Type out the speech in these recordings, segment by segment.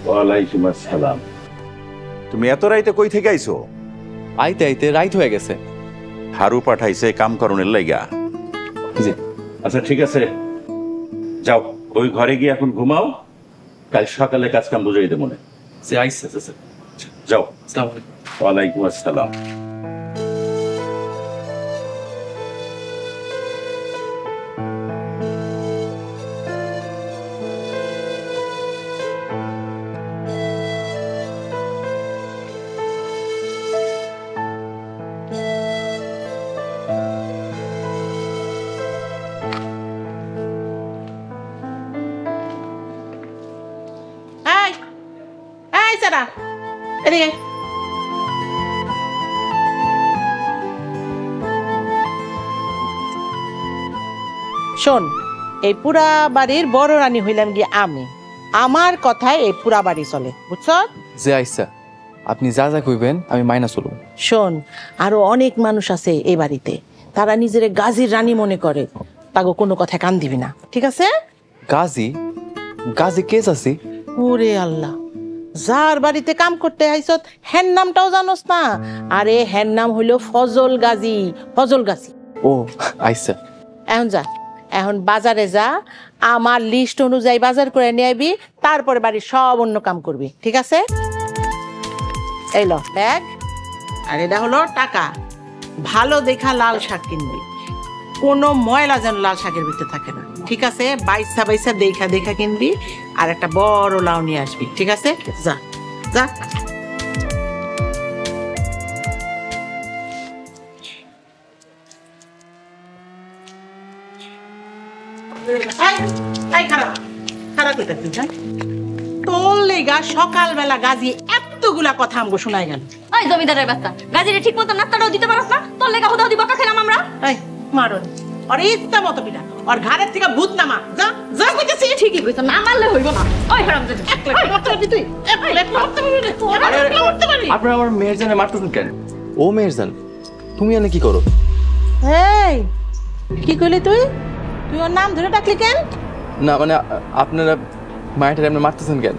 ওয়ালাইকুম আসসালাম। তুমি এত রাইতে কই থেকে আইছো? আইতে আইতে রাইত হয়ে গেছে। হারু পাঠাইছে কাম করণের লাইগা। জি। আচ্ছা ঠিক আছে, যাও ওই ঘরে গিয়ে এখন ঘুমাও, কাল সকালে কাজ কাম বুঝাই দেবো মনে। যাও। ওয়ালাইকুম আসসালাম। শোন, এই পুরা বাড়ির বড় রানী হইলাম গিয়ে আমি, আমার কথায় এই পুরা বাড়ি চলে, বুঝছ? যে আইসা আপনি যা যা কইবেন আমি মাইনা চলব। শোন, আরো অনেক মানুষ আছে এই বাড়িতে, তারা নিজের গাজীর রানী মনে করে, তাগো কোনো কথায় কান দিবি না, ঠিক আছে? গাজী? গাজী কে আছে? ওরে আল্লাহ, যার বাড়িতে কাম করতে আইছত হ্যান নামটাও জানোস না? আরে হ্যান নাম হইল ফজল গাজী, ফজল গাজী। ও আইসা। এখন যা, এখন বাজারে যা, আমার লিস্ট অনুযায়ী বাজার করে নিয়ে আইবি, তারপরে বাড়ির সব অন্য কাম করবি, ঠিক আছে? এই ল ব্যাগ, আর এটা হলো টাকা। ভালো দেখা লাল শাক কিনবি, কোনো ময়লা যেন লাল শাকের ভিতরে থাকে না, ঠিক আছে? বাইসা বাইসা দেখা দেখা কিনবি, আর একটা বড় লাউ নিয়ে আসবি, ঠিক আছে? যা যা। তোর লেগা সকালবেলা গাজী এতগুলা কথা আমগো শোনাই গেল। ওই জমিদারের বাচ্চা, গাজীরে ঠিক মতো নাস্তাটাও দিতে পারছ না, তোর লেগা হুদাও দিবকা খেলাম আমরা। এই মারন, আর ইচ্ছা মতো পিটা, আর ঘাড়ের থেকে ভূত নামা, যা যা কইতেছি। ঠিকই কইছ, না মারলে হইব না। ওই হারামজাদা, তুই আপনারা আমার মেহেরজানে মারতেছেন কেন? ও মেহেরজান, তুমি এনে কি করো? এই কি কইলি তুই? তুই ওর নাম ধরে ডাকলি কেন? না মানে আপনারা মায়েরটা এমনি মারতেছেন কেন?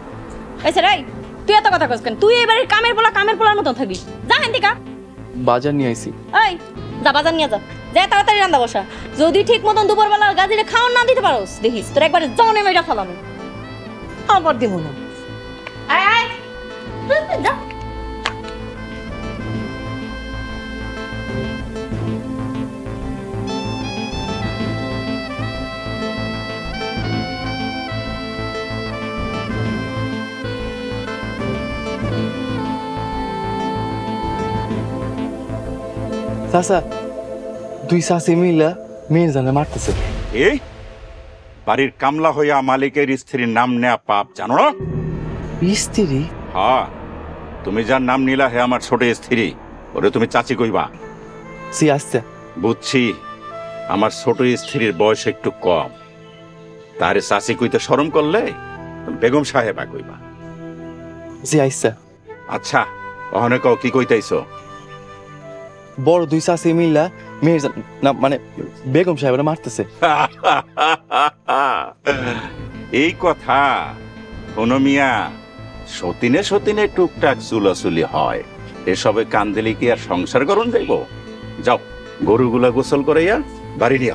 আচ্ছা রাই, তুই এত কথা কইছ কেন? তুই এবারে কামের পোলার মতন থাকবি। যা হেন্দিকা। বাজার নিয়ে আইছি। এই যা বাজার নিয়ে যা, যা তাড়াতাড়ি রান্না বসা। যদি ঠিক মতন দুপুরবেলা গাজীরে খাওয়ার না দিতে পারোস, দেখিস তোর একবারে জনে মেয়েটা ফলানো। আবার দিব না। আয় আয় যা। চাচা, দুই চাচি মিলা মেহেরজানে মারতেছে। এই বাড়ির কামলা হইয়া মালিকের স্ত্রীর নাম নেয়া পাপ, জানো না? স্ত্রী? হ্যাঁ, তুমি যার নাম নিলা হে আমার ছোট স্ত্রী, ওরে তুমি চাচি কইবা। সি আচ্ছা বুঝছি, আমার ছোট স্ত্রীর বয়স একটু কম, তারে চাচি কইতে শরম করলে বেগম সাহেবা কইবা। জি আচ্ছা। আচ্ছা, ওখানে কও কি কইতাইছো? বড় দুই চাচি মিলা মেহেরজান না মানে বেগম সাহেবরা মারতেছে। এই কথা কোন মিয়া সতীনে সতীনে টুকটাক চুলাচুলি হয়, এসবে কান দিলে কি আর সংসার করুন যাইব? যাও গরুগুলা গোসল করাইয়া বাড়ি নিয়ে